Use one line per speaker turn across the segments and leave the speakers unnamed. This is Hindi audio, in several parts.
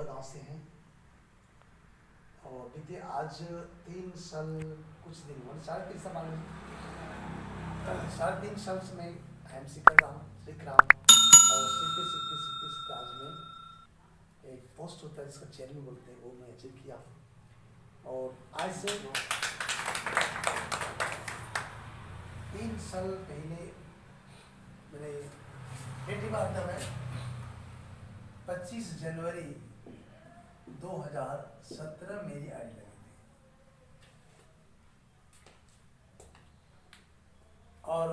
गांव से हैं और बीते आज 3 साल कुछ दिन हुआ, 3.5 साल मान लीजिए, 3.5 साल से मैं IMC कर रहा हूँ, सीख रहा हूँ और सीखते आज में एक पोस्ट होता है जिसका चेयरमैन बोलते हैं, वो मैं अचीव किया। और आज से 3 साल पहले मेरे बेटी का मतलब है 25 जनवरी 2017 मेरी आईडी लगी थी और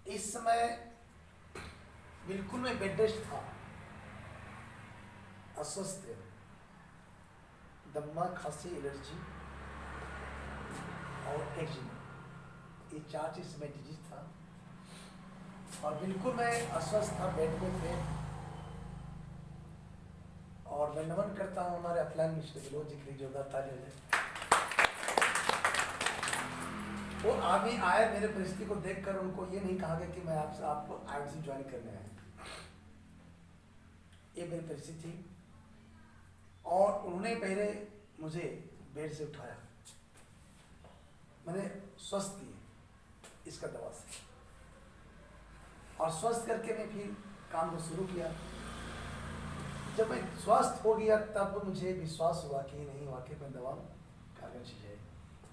इस समय बिल्कुल मैं बेड रेस्ट था, अस्वस्थ, दम्मा, खांसी, एलर्जी और एक्जिमा, ये 4 चीज में डिजीज था और बिल्कुल मैं अस्वस्थ था, बेड पे थे। और मैं नमन करता हूँ हमारे अपलाइन मिस्टर विनोद जी की जोरदार ताली हो जाए। वो आगे आए, मेरे परिस्थिति को देखकर उनको ये नहीं कहा गया कि मैं आपको IMC ज्वाइन करने आया, ये मेरी परिस्थिति थी। और उन्होंने पहले मुझे बेड से उठाया, मैंने स्वस्थ किए इसका दवा से, और स्वस्थ करके मैं फिर काम को शुरू किया। जब मैं स्वस्थ हो गया तब मुझे विश्वास हुआ कि नहीं, वाकई में दवा कारगर चीज है।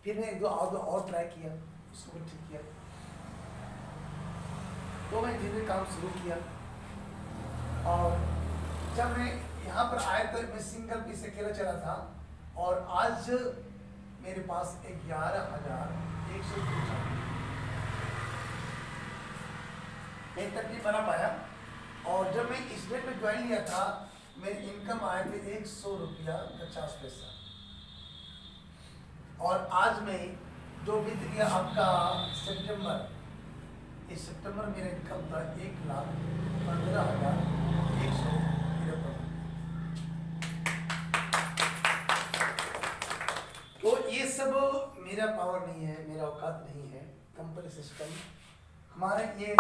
फिर मैं 1-2 और ट्राई किया, उसको भी ठीक किया, तो मैं धीरे काम शुरू किया। और जब मैं यहाँ पर आया तो मैं सिंगल पीस अकेला चला था और आज मेरे पास 11,100 मैं तक नहीं बना पाया। और जब मैं इस डेट में ज्वाइन लिया था मेरी इनकम आए थे 100 रुपया 50 पैसा, और आज में जो बीत गया आपका सितंबर, इस सितंबर मेरा इनकम था 1,15,153। तो ये सब मेरा पावर नहीं है, मेरा औकात नहीं है। कंपनी सिस्टम हमारे ये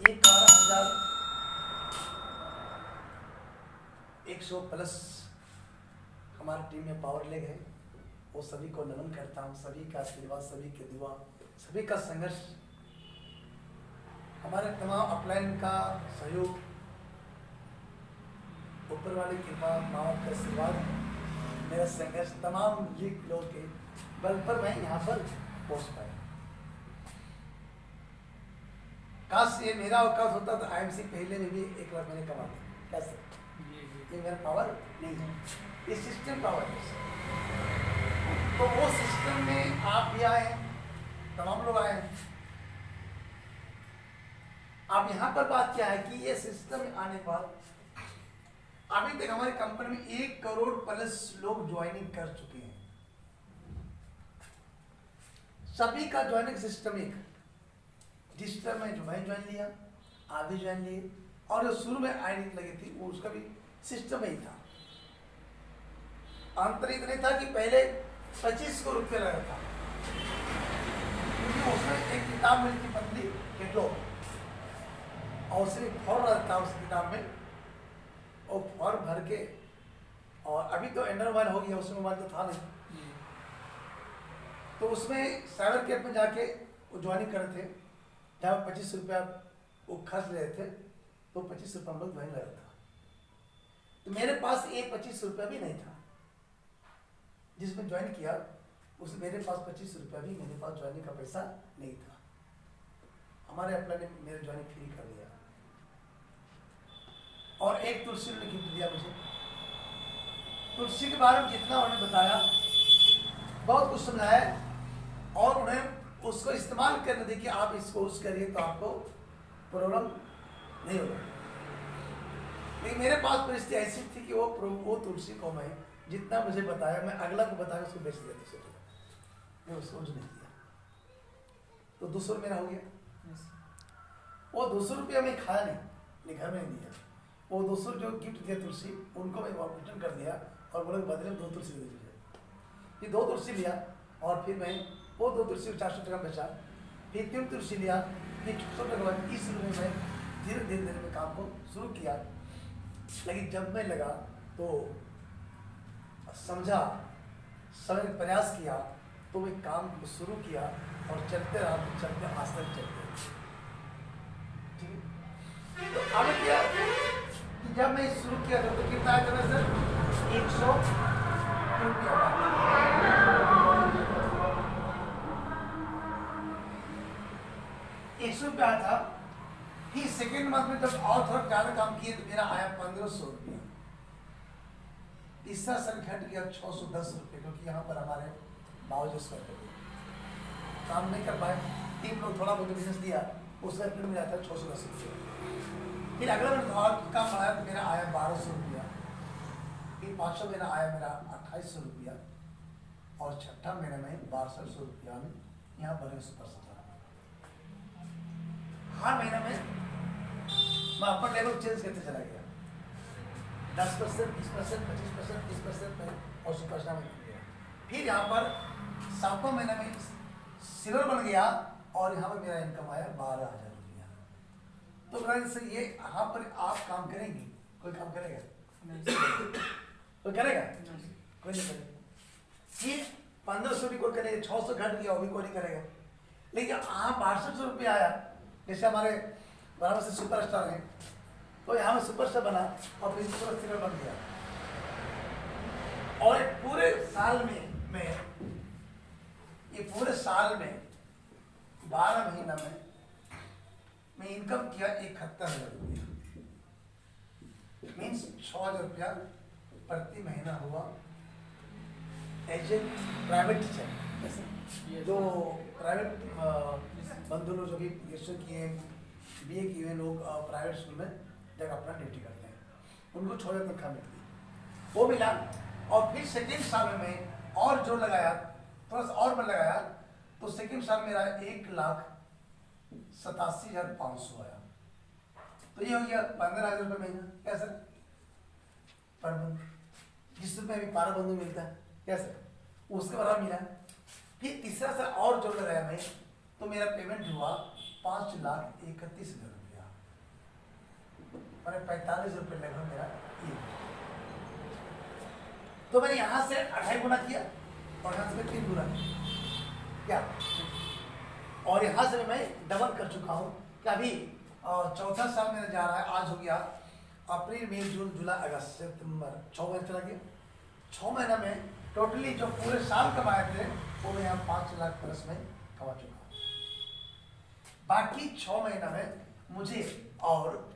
11,100 प्लस हमारी टीम में पावर ले गए। वो सभी को नमन करता हूँ, सभी का आशीर्वाद, सभी के दुआ, सभी का संघर्ष, हमारे तमाम अपलाइन का सहयोग, ऊपर वाले की कृपा, माँ बाप का आशीर्वाद, मेरा संघर्ष, तमाम लोग के बल पर मैं यहाँ पर पहुँच पाया। काश ये मेरा औकात होता तो IMC पहले में भी 1 लाख मैंने कमा दिया। कैसे? ये मेरा पावर नहीं है, ये सिस्टम पावर है। तो वो सिस्टम में आप भी आए, तमाम लोग आए। अब यहाँ पर बात क्या है कि ये सिस्टम में आने के बाद अभी तक हमारी कंपनी में 1 करोड़ प्लस लोग ज्वाइनिंग कर चुके हैं। सभी का ज्वाइनिंग सिस्टम एक, जिस तरह मैं ज्वाइन लिया, आधे ज्वाइन लिए, और जो शुरू में आईडी लगी थी वो उसका भी सिस्टम ही था। अंतर इतने था कि पहले 25 रुपये लगा था, क्योंकि उसमें एक किताब मिलती पतली कैटलॉग, और सिर्फ फॉर्म रहता उस किताब में, और फॉर्म भर के, और अभी तो एंड्रॉइड मोबाइल हो गया, उसमें मोबाइल तो था नहीं, तो उसमें साइबर कैफ में जाके वो ज्वाइनिंग करते थे, जहाँ 25 रुपया वो खर्च रहे थे, तो 25 रुपया हम लोग ज्वाइन लगा था। तो मेरे पास ये 25 रुपया भी नहीं था, जिसमें ज्वाइन किया उस मेरे पास 25 रुपया भी, मेरे पास ज्वाइनिंग का पैसा नहीं था। हमारे अपना ने मेरे ज्वाइनिंग फ्री कर दिया, और एक तुलसी ने गिफ्ट दिया मुझे। तुलसी के बारे में जितना उन्होंने बताया, बहुत कुछ समझाया, और उन्हें उसको इस्तेमाल करने दी कि आप इसको यूज करिए तो आपको प्रॉब्लम नहीं होगा। लेकिन मेरे पास परिस्थिति ऐसी थी कि वो तुलसी को मैं जितना मुझे बताया, मैं अगला को बताया उसको बेच दिया दूसरे को, मैं उसको यूज नहीं किया, तो 200 मेरा हो गया। वो 200 रुपया मैं खाया नहीं, घर में नहीं दिया। वो 200 जो गिफ्ट दिया तुलसी, उनको मैं रिटर्न कर दिया और बोले बदले में 2 तुलसी दे दीजिए। फिर 2 तुलसी लिया, और फिर मैं वो 2 तुलसी 400 टका बेचा, फिर 3 तुलसी लिया, फिर 100 टका बाद 30 रुपये में धीरे धीरे में काम को शुरू किया। लेकिन जब मैं लगा तो समझा, समय प्रयास किया, तो मैं काम को शुरू किया और चलते रहा, तो चलते आज तक चलते। ठीक है, तो अब क्या कि जब मैं शुरू किया था तो कितना आया था सर? 100 रुपया। 100 रुपया था। फिर सेकेंड मंथ में जब और थोड़ा ज्यादा काम किए तो मेरा आया 1500 रुपया। तीसरा साल घट गया 610 रुपये, क्योंकि यहाँ पर हमारे बावजूद करते काम नहीं कर पाए, 3 लोग थोड़ा बहुत बिजनेस दिया, उसका फिर मिला था 610 रुपये। फिर अगला महीना और काम बढ़ाया तो मेरा आया 1200 रुपया। फिर 500 महीना आया मेरा 2800 रुपया, और छठा महीने में 6200 रुपया में यहाँ पर सुपर स्टार। हर महीने में मैं अपना लेवल चेंज करते चला गया, 10%, 20%, 25%, 30% में, और सुपरस्टार में गया। फिर यहाँ पर 7वां महीने में सिल्वर बन गया, और यहाँ पर मेरा इनकम आया 12,000 रुपया। तो फ्रेंड्स ये यहाँ पर आप काम करेंगे, कोई काम करेगा? कोई करेगा? कोई नहीं करेगा। ये 1500 भी कोई करेगा, 600 घट गया वो भी कोई नहीं करेगा। लेकिन यहाँ 6200 रुपया आया, जैसे हमारे बराबर से सुपरस्टार हैं, तो यहाँ में सुपरस्टार बना और फिर सुपर सिंगर बन गया। और पूरे साल में ये पूरे साल में 12 महीना में मैं इनकम किया 71,000 रुपया, मीन्स 6,000 रुपया प्रति महीना हुआ एज ए प्राइवेट टीचर। जो प्राइवेट बंधु लोग जो कि ग्रेजुएशन किए, BA किए हुए लोग प्राइवेट स्कूल में जब अपना ड्यूटी करते हैं, उनको 6,000 तनख्वाह मिलती है, वो मिला। और फिर सेकेंड साल में मैं और जो लगाया, थोड़ा सा और मैं लगाया, तो सेकेंड साल मेरा 1,87,500 आया। तो ये हो गया 15,000 रुपये महीना। क्या सर? पर मंथ, जिस रुपये में 12 बंधु मिलता है, क्या सर? उसके बराबर मिला। फिर तीसरा साल और जो लगाया मैं, तो मेरा पेमेंट हुआ 5,31,000 रुपया, मैंने 45 रुपये लगभग मेरा ये। तो मैंने यहाँ से 2.5 गुना किया, और यहाँ से मैं 3 गुना किया, क्या? और यहाँ से मैं डबल कर चुका हूँ कि अभी चौथा साल मेरा जा रहा है। आज हो गया अप्रैल, मई, जून, जुलाई, अगस्त, सितंबर, 6 महीने चला गया। 6 महीना में टोटली जो पूरे साल कमाए थे वो मैं यहाँ 5 लाख प्लस में कमा चुका हूँ। बाकी 6 महीना में मुझे और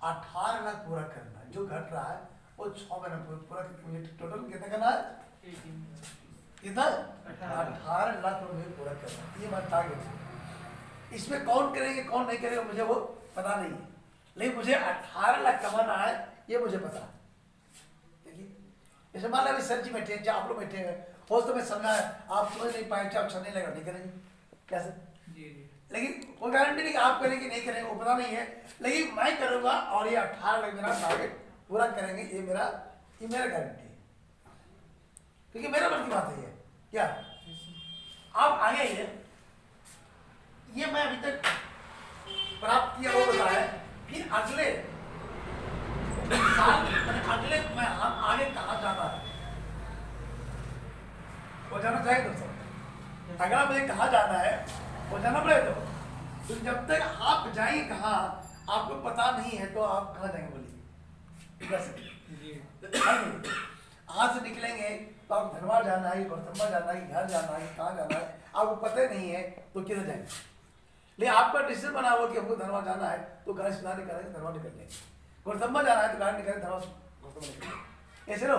18 लाख पूरा करना है। जो घट रहा है वो 6 महीना पूरा करके मुझे टोटल कितना करना है? कितना? 18 लाख मुझे पूरा करना है। ये बात टारगेट है। इसमें कौन करेंगे कौन नहीं करेगा मुझे वो पता नहीं है, लेकिन मुझे 18 लाख कमाना है, ये मुझे पता है। जैसे मान लो अभी सर जी बैठे हैं, आप लोग बैठे हैं, हो तो मैं समझा है, आप समझ नहीं पाए, अच्छा नहीं लगा, नहीं करेंगे कैसे? लेकिन कोई गारंटी नहीं कि आप करेंगे नहीं करेंगे, वो पता नहीं है, लेकिन मैं करूंगा और ये 18 लाख मेरा टारगेट पूरा करेंगे, ये मेरा गारंटी है, क्योंकि मेरा मन की बात है। ये क्या आप आगे ये मैं अभी तक प्राप्त किया वो बताया। फिर अगले साल अगले मैं आगे कहाँ जाना है वो जाना चाहिए दोस्तों। अगर मुझे कहाँ जाना है वो जाना पड़ेगा। तो जब तक आप जाएंगे कहाँ आपको पता नहीं है तो आप कहाँ जाएंगे बोलिए? यहाँ से निकलेंगे तो आप धनबाद जाना है, गौतमबा जाना है, घर जाना है, कहाँ जाना है आपको पता नहीं है तो किधर जाएंगे। लेकिन आपका डिसीजन बना हुआ कि हमको धनबाद जाना है तो गाड़ी से ना निकलेंगे, धनबाद निकल जाएंगे। गौतमबा जाना है तो गाड़ी निकलेंगे, धनबाद गौतमबा निकलेंगे। ऐसे लो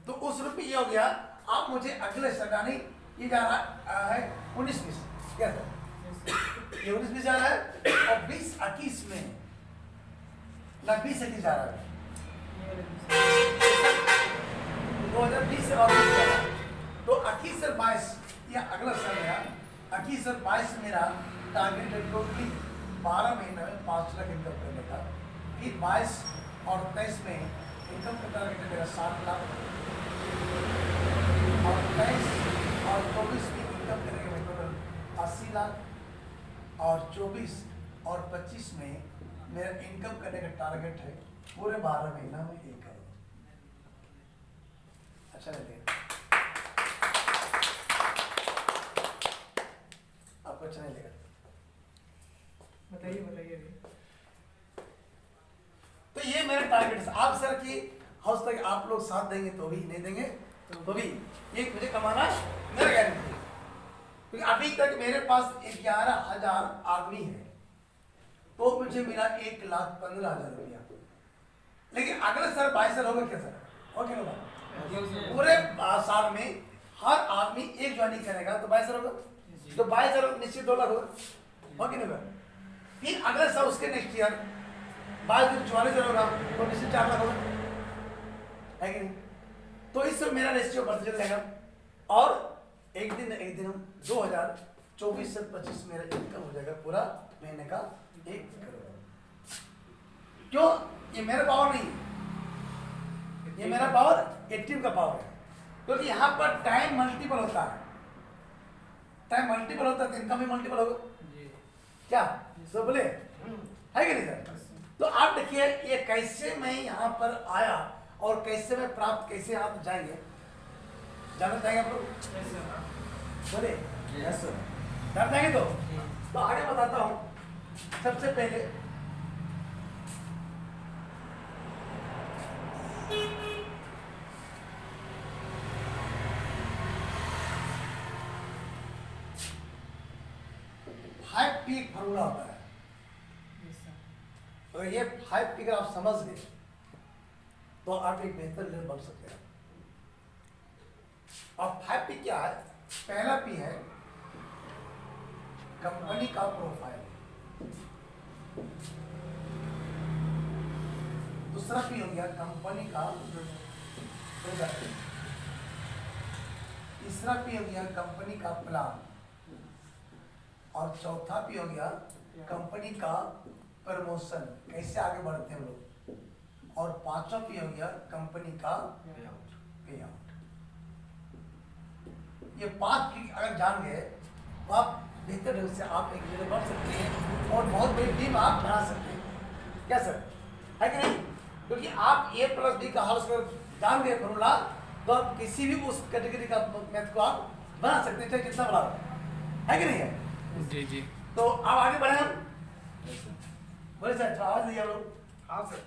तो उस रूप में ये हो गया। आप मुझे अगले सरकारी ये जा रहा है 19-20, क्या सर? ये 19-20 जा रहा है और 20-21 में ना 20-21 जा रहा है 2020 से और 20 जा रहा है। तो 21 से 22 या अगला साल है 21 से 22 मेरा टारगेट है टोटली 12 महीने में 5 लाख इनकम करने का। फिर 22 और 23 में इनकम का टारगेट है मेरा 7 लाख और 23 और 24 में इनकम करेंगे मैं टोटल 80 लाख और 24 और 25 में मेरा इनकम करने का टारगेट है पूरे 12 महीना में 1 करोड़। अच्छा नहीं लगेगा, आपको अच्छा नहीं लगेगा।
बताइए बताइए।
तो ये मेरे टारगेट है। आप सर की हाउस तक आप लोग साथ देंगे तो भी, नहीं देंगे तो भी, ये मुझे कमाना मेरा गारंटी है। क्योंकि अभी तक मेरे पास 11,000 आदमी है तो मुझे मिला 1,15,000 रुपया। लेकिन अगले सर 22 साल होगा क्या सर? ओके होगा पूरे साल में हर आदमी एक ज्वाइनिंग करेगा तो 22 साल होगा, तो 22 साल निश्चित 2 लाख होगा, ओके होगा। फिर अगले साल उसके नेक्स्ट ईयर 44 साल होगा तो निश्चित 4 लाख होगा, है कि नहीं? तो इस समय मेरा रेशियो बढ़ते चल जाएगा और एक दिन हम 2024 से 25 मेरा इनकम हो जाएगा पूरा महीने का 1 करोड़। क्यों? ये मेरा पावर नहीं, ये मेरा पावर टीम का पावर है। क्योंकि यहाँ पर टाइम मल्टीपल होता है, टाइम मल्टीपल होता है तो इनकम भी मल्टीपल होगा क्या? सब बोले है कि नहीं सर? तो आप देखिए ये कैसे मैं यहाँ पर आया और कैसे मैं प्राप्त, कैसे आप जाएंगे, जाना चाहेंगे आप लोग? बोले यस सर, जान जाएंगे तो आगे बताता हूँ। सबसे पहले फाइव पी एक फॉर्मूला होता है, अगर ये 5 पी आप समझ गए तो आप एक बेहतर लीडर बन सकते हैं। और 5 पी क्या है? पहला पी है कंपनी का प्रोफाइल, दूसरा पी हो गया कंपनी का प्रोडक्ट, तीसरा पी हो गया कंपनी का प्लान, और चौथा पी हो गया कंपनी का प्रमोशन, कैसे आगे बढ़ते हैं लोग, और पांचवा पी हो गया कंपनी का पे आउट। ये 5 पी अगर जान गए तो आप बेहतर ढंग से आप एक लीडर बन सकते हैं और बहुत बड़ी टीम आप बना सकते हैं। क्या सर, है कि नहीं? क्योंकि आप A+B का हाउस जान गए फॉर्मूला तो आप किसी भी उस कैटेगरी का मैथ को आप बना सकते हैं, चाहे कितना बड़ा है कि नहीं है?
जी जी।
तो अब आगे बढ़े हम। बोले सर, तो आवाज दीजिए लोग।
हाँ सर।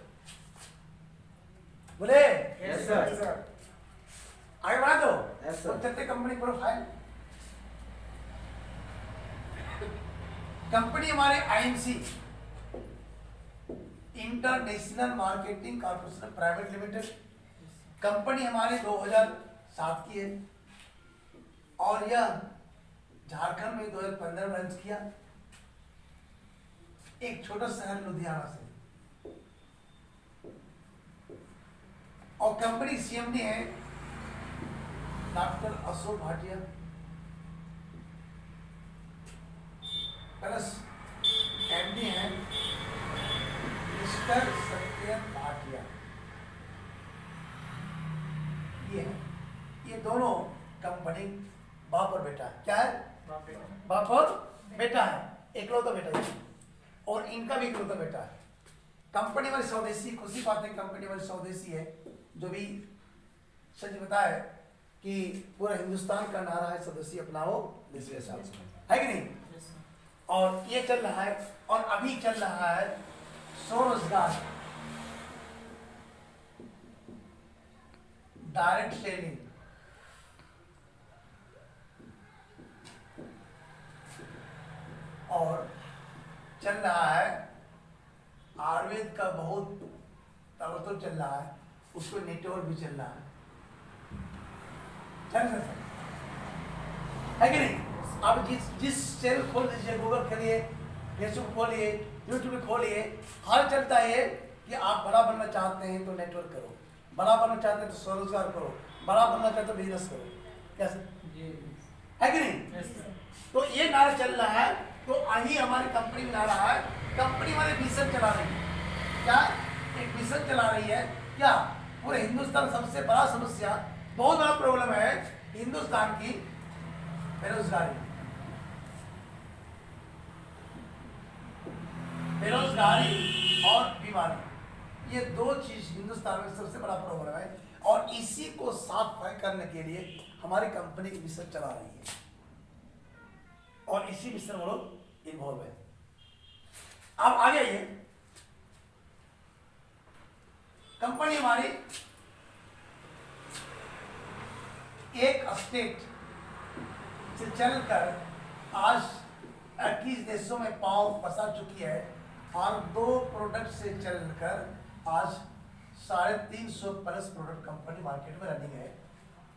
बोले
यस सर।
आगे बढ़ा दो।
यस
तो चलते कंपनी प्रोफाइल। कंपनी हमारे IMC international marketing corporation private limited, company हमारी 2007 की है और यह झारखंड में 2015 में लॉन्च किया, एक छोटा शहर लुधियाना से। और कंपनी CMD है doctor Ashok Bhatia, plus MD है मिस्टर सत्यन भाटिया। ये है, ये दोनों कंपनी बाप और बेटा है। क्या है? बाप और बेटा है, इकलौता बेटा है और इनका भी इकलौता बेटा है। कंपनी वाली स्वदेशी, खुशी बात है कंपनी वाली स्वदेशी है, जो भी सच बताए कि पूरा हिंदुस्तान का नारा है स्वदेशी अपनाओ देश के साथ, है कि नहीं? और ये चल रहा है और अभी चल रहा है स्वरोजगार, डायरेक्ट सेलिंग, और चल रहा है आयुर्वेद का बहुत तवज्जो चल रहा है, उसको नेटवर्क भी चल रहा है। चल रहा है कि नहीं? आप जिस चैनल खोल दीजिए, गूगल खोलिए, फेसबुक खोलिए, यूट्यूब खोलिए, हर चलता है कि आप बड़ा बनना चाहते हैं तो नेटवर्क करो, बड़ा बनना चाहते हैं तो स्वरोजगार करो, बड़ा बनना चाहते हो बिजनेस करो। कैसे है कि नहीं? तो ये नारा चल रहा है। तो अही हमारी कंपनी में नारा है, कंपनी हमारे मिशन चला रही है। क्या? एक मिशन चला रही है। क्या? पूरे हिंदुस्तान सबसे बड़ा समस्या, बहुत बड़ा प्रॉब्लम है हिंदुस्तान की बेरोजगारी। बेरोजगारी और बीमारी, ये दो चीज हिंदुस्तान में सबसे बड़ा प्रॉब्लम है। और इसी को साफ करने के लिए हमारी कंपनी की मिशन चला रही है और इसी मिशन में लोग इन्वॉल्व है। अब आगे ये कंपनी हमारी एक स्टेट से चलकर आज 21 देशों में पांव पसार चुकी है और 2 प्रोडक्ट से चलकर आज 350 प्लस प्रोडक्ट कंपनी मार्केट में रनिंग है।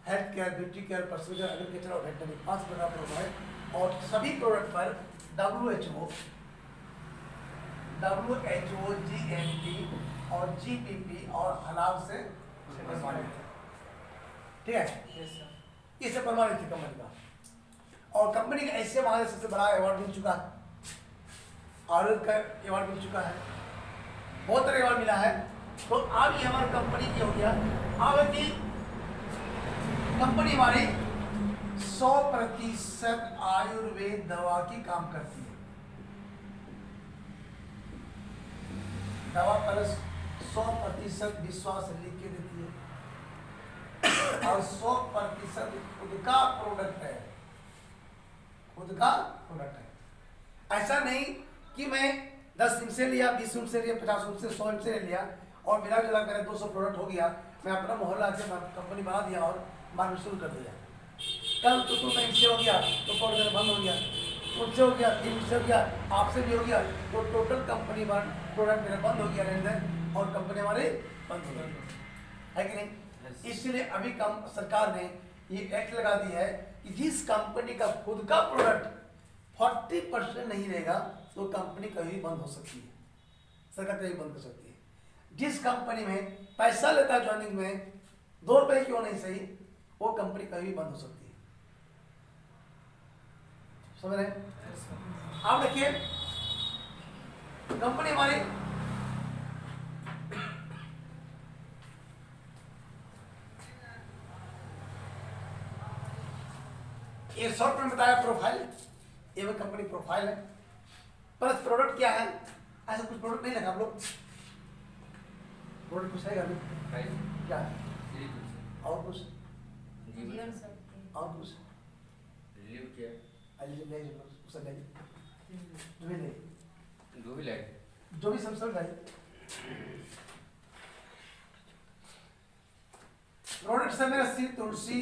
Health care, beauty care, personal care, agriculture और वेटनरी 5 प्रकार प्रोडक्ट है और सभी प्रोडक्ट पर WHO, GMP और GPP और हलाल से ठीक है, ये सब प्रमाणित है कंपनी का। और कंपनी का ऐसे हमारे सबसे बड़ा अवार्ड मिल चुका है, आयुर्वेद का अवार्ड मिल चुका है, बहुत तरह अवार्ड मिला है। तो अब ये हमारी कंपनी की हो गया। अब की कंपनी हमारी 100% आयुर्वेद दवा की काम करती है। दवा पर 100% विश्वास लिख के देती है और 100% खुद का प्रोडक्ट है, खुद का प्रोडक्ट है। ऐसा नहीं कि मैं 10 दिन से लिया, 20 दिन से लिया, 50 दिन से, 100 दिन से लिया और मिला जुला कर 200 प्रोडक्ट हो गया, मैं अपना मोहल्ला से कंपनी बना दिया और मार्केट शुरू कर दिया। कल तो बैंक से हो गया तो प्रोडक्ट बंद हो गया, मुझसे हो गया, टीम से हो गया, आपसे भी हो गया, तो टोटल कंपनी प्रोडक्ट मेरा बंद हो गया लेन और कंपनी हमारी बंद हो गई है कि नहीं। इसलिए अभी सरकार ने ये एक्ट लगा दी है कि जिस कंपनी का खुद का प्रोडक्ट 40% नहीं रहेगा तो कंपनी कभी बंद हो सकती है, सरकार कभी बंद कर सकती है। जिस कंपनी में पैसा लेता है ज्वाइनिंग में 2 रुपए क्यों नहीं सही, वो कंपनी कभी बंद हो सकती है। समझ रहे हैं? आप देखिए कंपनी हमारी ये शॉर्ट में बताया प्रोफाइल, ये वो कंपनी प्रोफाइल है। प्लस प्रोडक्ट क्या है, ऐसा कुछ प्रोडक्ट नहीं लगा आप लोग, प्रोडक्ट कुछ है क्या और कुछ और कुछ जो भी सब प्रोडक्ट से मेरा सिर तुलसी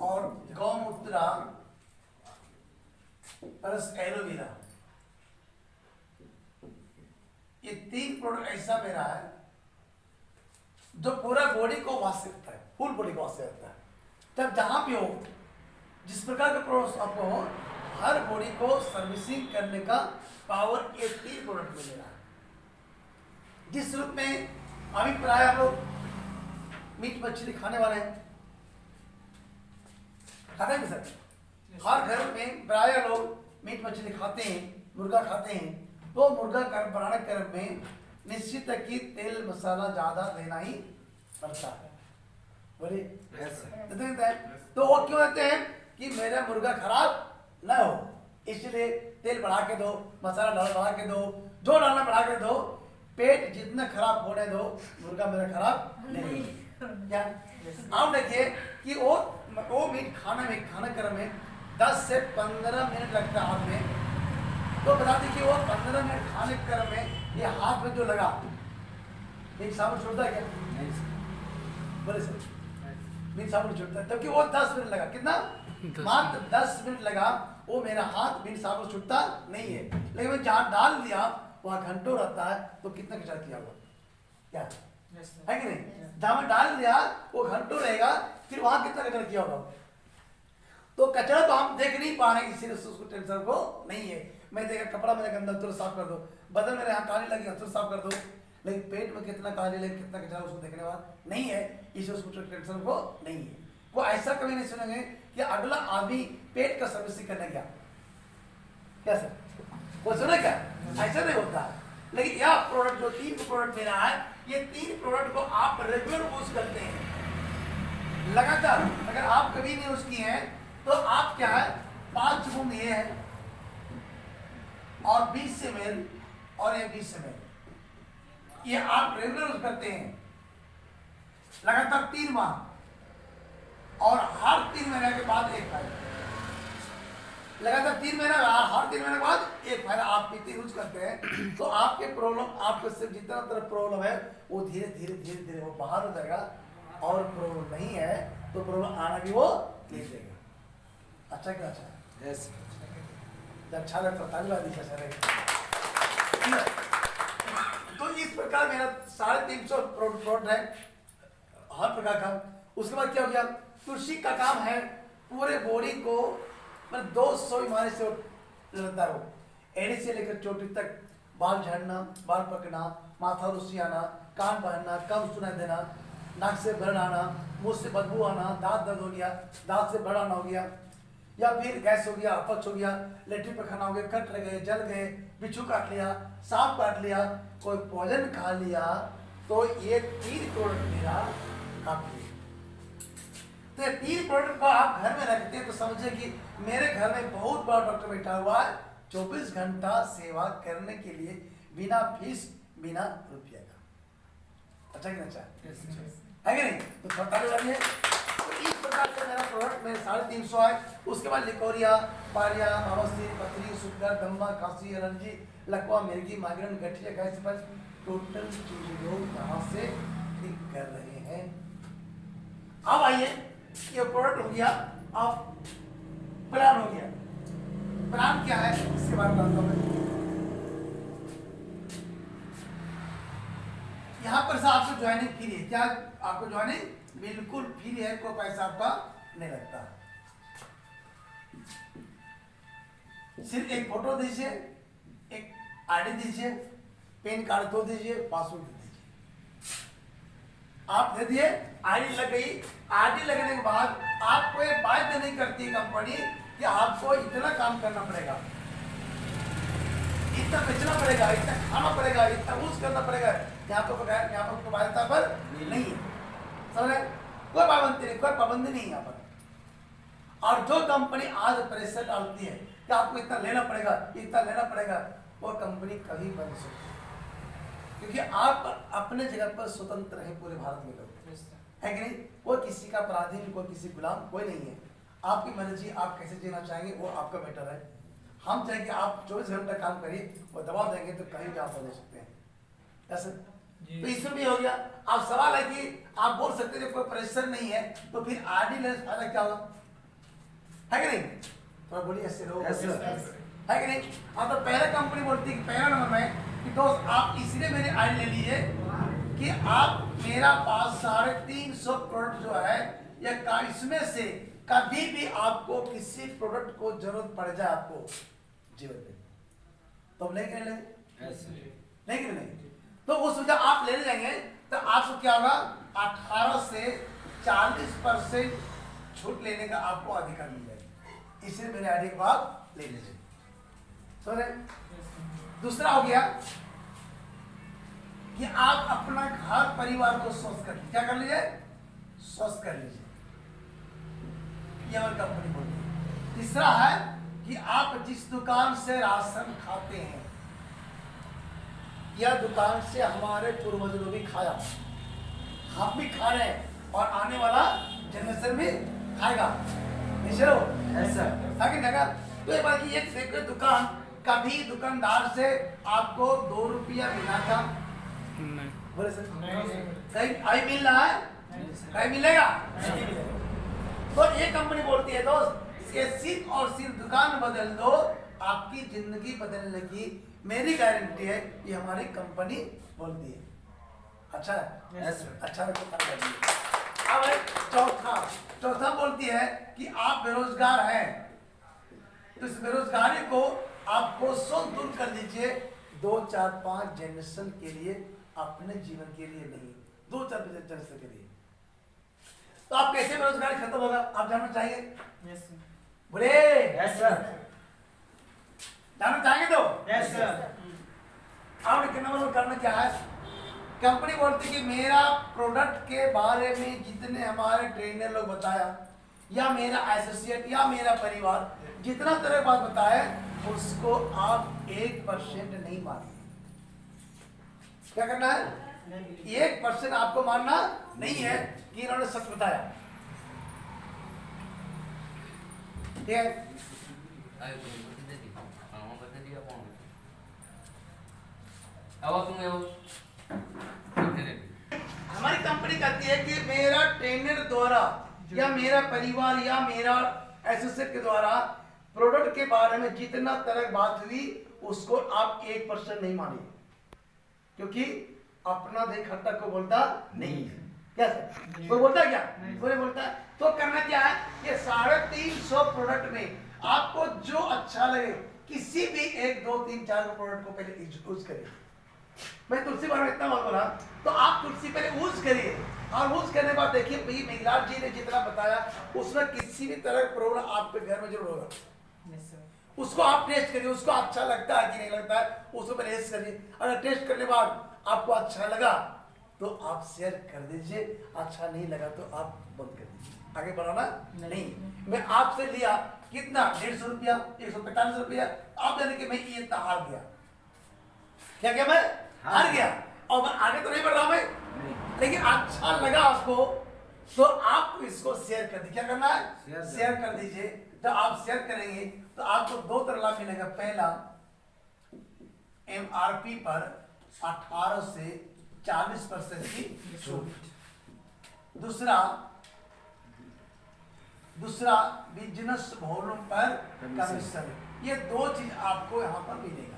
और गौमूत्रा प्लस एलोवेरा, ये 3 प्रोडक्ट ऐसा मेरा है जो पूरा बॉडी को वॉश करता है, फुल बॉडी को वॉश करता है। तब जहां भी हो, जिस प्रकार का प्रोडक्ट आपको हो, हर बॉडी को सर्विसिंग करने का पावर ये 3 प्रोडक्ट में मिला है। जिस रूप में अभी प्राय हम लोग मीट मछली खाने वाले हैं, खाते हैं सर, हर घर में प्राय लोग मीट मछली खाते हैं, मुर्गा खाते हैं, तो मुर्गा बनाने क्रम में निश्चित है कि तेल मसाला ज्यादा देना ही पड़ता है। बोलिए तो वो क्यों कहते हैं कि मेरा मुर्गा खराब न हो, इसलिए तेल बढ़ा के दो, मसाला बढ़ा के दो, जो डालना बढ़ा के दो, पेट जितना खराब होने दो, मुर्गा मेरा खराब नहीं। क्या आप देखिए कि वो मीट खाने क्रम में 10 से 15 मिनट लगता है हाथ में। तो बता दी कि वो 15 मिनट खाने क्रम में ये हाथ में जो लगा एक साबुन छूटता है क्या? बोले सर, मीट साबुन छूटता है, तबकि वो 10 मिनट लगा, कितना मात्र 10 मिनट लगा, वो मेरा हाथ मीट साबुन छूटता नहीं है। लेकिन मैं जहाँ डाल दिया वहाँ घंटों रहता है, तो कितना कचरा किया हुआ क्या है कि नहीं? जहाँ मैं डाल दिया वो घंटों रहेगा, फिर वहाँ कितना कचरा किया होगा। तो कचरा तो हम देख नहीं पा रहे, इसीलिए उसको टेंशन को नहीं है। मैं देखा कपड़ा मेरे गंदा तुरंत साफ कर दो, बदन मेरे यहाँ काली लगी तुरंत साफ कर दो, लेकिन पेट में कितना काली लगी, कितना कचरा उसको देखने वाला नहीं है, इसलिए उसको टेंशन को नहीं है। वो ऐसा कभी नहीं सुनेंगे कि अगला आदमी पेट का सर्विसिंग करने गया, क्या सर वो सुने क्या? ऐसा नहीं होता। लेकिन यह प्रोडक्ट जो 3 प्रोडक्ट मेरा है, ये 3 प्रोडक्ट को आप रेगुलर यूज करते हैं लगातार। अगर आप कभी नहीं यूज किए हैं तो आप क्या है 5 बूंद ये है और 20 ml और ये 20 ml, ये आप रेगुलर यूज करते हैं लगातार 3 माह और हर 3 महीने के बाद एक फायदा, लगातार 3 महीने, हर 3 महीने के बाद एक फायदा आप पीते यूज करते हैं, तो आपके प्रॉब्लम, आपको सिर्फ जितना तरह प्रॉब्लम है वो धीरे धीरे धीरे धीरे वो बाहर हो जाएगा, और प्रॉब्लम नहीं है तो प्रॉब्लम आना भी वो ले देगा। अच्छा क्या? अच्छा
यस
जब अच्छा लगता है ताली बाजी कैसा रहेगा। तो इस प्रकार मेरा 350 प्रोडक्ट है हर प्रकार का। उसके बाद क्या हो गया, तुलसी का काम है पूरे बॉडी को मतलब 200 बीमारी से लड़ता हो, एड़ी से लेकर चोटी तक, बाल झड़ना, बाल पकना, माथा रुसी आना, कान बहना, कम सुनाई देना, नाक से ब्लड आना, मुंह से बदबू आना, दांत दर्द हो गया, दांत से ब्लड आना हो गया, या फिर गैस हो गया, अपच हो गया, लेटरिन पैखाना हो गया, कट गए, जल गए, बिच्छू काट लिया, सांप काट लिया, कोई पॉइजन खा लिया, तो ये 3 प्रोडक्ट मेरा काफी है। तो ये 3 प्रोडक्ट को आप घर में रखते हैं तो समझे कि मेरे घर में बहुत बड़ा डॉक्टर बैठा हुआ है 24 घंटा सेवा करने के लिए, बिना फीस बिना रुपया का। अच्छा कि अच्छा है कि नहीं? तो छोटा लगे। तो इस प्रकार से मेरा प्रोडक्ट में 350 है। उसके बाद लिकोरिया, पारिया, बवासीर, पथरी, शुगर, दम्मा, खांसी, एलर्जी, लकवा, मिर्गी, माइग्रेन, गठिया, गैस, पर टोटल चीज लोग यहाँ से ठीक कर रहे हैं। अब आइए, ये प्रोडक्ट हो गया, अब प्लान हो गया। प्लान क्या है इसके बारे में बताता हूँ। यहाँ पर से आपको ज्वाइनिंग फ्री है। क्या आपको ज्वाइनिंग बिल्कुल फ्री है, कोई पैसा आपका नहीं लगता। सिर्फ एक फोटो दीजिए, एक आईडी दीजिए, पैन कार्ड दो दीजिए, पासवर्ड दे दीजिए, आप दे दिए, आईडी लग गई। आईडी लगने के बाद आपको ये बाध्य नहीं करती कंपनी कि आपको इतना काम करना पड़ेगा, इतना बेचना पड़ेगा, इतना खाना पड़ेगा, इतना यूज करना पड़ेगा। यहाँ पर बाध्यता पर नहीं है, समझ रहे? कोई पाबंदी नहीं, कोई पाबंदी नहीं यहाँ पर। और जो कंपनी आज प्रेशर डालती है कि आपको इतना लेना पड़ेगा, इतना लेना पड़ेगा, वो कंपनी कभी बन सकती है, क्योंकि आप अपने जगह पर स्वतंत्र हैं। पूरे भारत में लोग है कि नहीं? वो किसी का पराधीन, कोई किसी गुलाम कोई नहीं है। आपकी मर्जी, आप कैसे जीना चाहेंगे वो आपका बेटर है। हम चाहेंगे आप 24 घंटा काम करिए, वो दबाव देंगे तो कहीं भी आप हो सकते हैं ऐसे। तो इसमें भी हो गया। अब सवाल है कि आप बोल सकते हैं कोई प्रेशर नहीं है तो फिर आरडी लेने से फायदा क्या होगा, है कि नहीं? थोड़ा बोलिए ऐसे लोग, है कि नहीं? हाँ, तो पहले कंपनी बोलती है कि पहला नंबर में कि दोस्त आप इसलिए मेरी आईडी ले लीजिए कि आप मेरा पास 350 प्रोडक्ट जो है या इसमें से कभी भी आपको किसी प्रोडक्ट को जरूरत पड़ जाए आपको जीवन में, तो नहीं करने नहीं करने। तो उस वजह आप ले जाएंगे तो आपको क्या होगा, 18 से 40% छूट लेने का आपको अधिकार मिल जाएगा। इसलिए मेरे आईडी के बाद ले लीजिए। समझे? दूसरा हो गया कि आप अपना घर परिवार को स्वस्थ कर लीजिए। क्या कर लीजिए? स्वस्थ कर लीजिए, ये हमारी कंपनी बोलती है। तीसरा है कि आप जिस दुकान से राशन खाते हैं, यह दुकान से हमारे पूर्वजों ने भी खाया, हम भी खा रहे हैं और आने वाला जनरेशन भी खाएगा। ताकि जगह तो एक बार की एक देखो, दुकान कभी दुकानदार से आपको 2 रुपया मिला था? बोले सर, कहीं आई मिल रहा है? कहीं मिलेगा? नहीं मिलेगा। तो ये कंपनी बोलती है दोस्त, सिर्फ और सिर्फ दुकान बदल दो, आपकी जिंदगी बदलने की मेरी गारंटी है, ये हमारी कंपनी बोलती है। अच्छा है? अच्छा अब चौथा बोलती है कि आप बेरोजगार हैं, तो इस बेरोजगारी को आपको स्वयं दूर कर लीजिए। 2, 4, 5 जनरेशन के लिए, अपने जीवन के लिए नहीं, 2, 4 जनरेशन के लिए। तो आप कैसे बेरोजगारी खत्म होगा आप जानना चाहिए? बोले
यस सर।
जानना चाहेंगे तो?
Yes sir.
आपने नंबर करना क्या है? कंपनी बोलती कि मेरा प्रोडक्ट के बारे में जितने हमारे ट्रेनर लोग बताया, या मेरा एसोसिएट या मेरा परिवार जितना तरह बात बताए, उसको आप 1% नहीं मानिए। क्या करना है? 1% आपको मानना नहीं है कि इन्होंने सच बताया। ठीक है, हमारी कंपनी कहती है कि मेरा ट्रेनर द्वारा या मेरा परिवार या मेरा एसोसिएट के द्वारा प्रोडक्ट के बारे में जितना तरह बात हुई उसको आप 1% नहीं मानिए, क्योंकि अपना देख खट्टा को बोलता नहीं है। क्या सर कोई बोलता है क्या? कोई बोलता है। तो करना क्या है कि 350 प्रोडक्ट में आपको जो अच्छा लगे किसी भी 1 2 3 4 प्रोडक्ट को पहले यूज करिए। मैं तुलसी बारे में इतना बात बोला, तो आप तुलसी पहले यूज करिए और यूज करने के बाद देखिए भाई मेघलाल जी ने जितना बताया उसमें किसी भी तरह का प्रॉब्लम आपके घर में जरूर होगा। उसको आप टेस्ट करिए, उसको अच्छा लगता है कि नहीं लगता है उसको पहले टेस्ट करिए। अगर टेस्ट करने के बाद आपको अच्छा लगा तो आप शेयर कर दीजिए, अच्छा नहीं लगा तो आप बंद कर दीजिए, आगे बढ़ाना नहीं। मैं आपसे लिया कितना 150 रुपया 145 रुपया, आप जाने कि मैं ये इतना हार गया, क्या क्या मैं हार गया और मैं आगे तो नहीं बढ़ रहा मैं, लेकिन अच्छा लगा आपको तो आप इसको शेयर कर दीजिए। क्या करना है? शेयर कर दीजिए। जब आप शेयर करेंगे तो आपको 2 तरह लाभ मिलेगा। पहला, MRP पर 18 से 40% की छूट। दूसरा बिजनेस वॉल्यूम पर कमीशन। ये 2 चीज आपको यहाँ पर मिलेगा।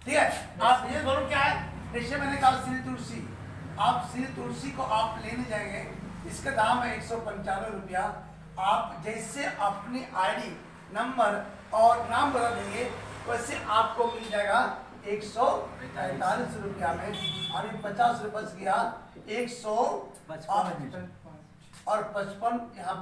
ठीक है, आप बिजनेस वॉल्यूम क्या है? जैसे मैंने कहा श्री तुलसी, आप श्री तुलसी को आप लेने जाएंगे, इसका दाम है 195 रुपया। आप जैसे अपनी आईडी नंबर और नाम बता देंगे वैसे आपको मिल जाएगा 145 रुपया में, और 50 रुपये गया 155 और 55 यहाँ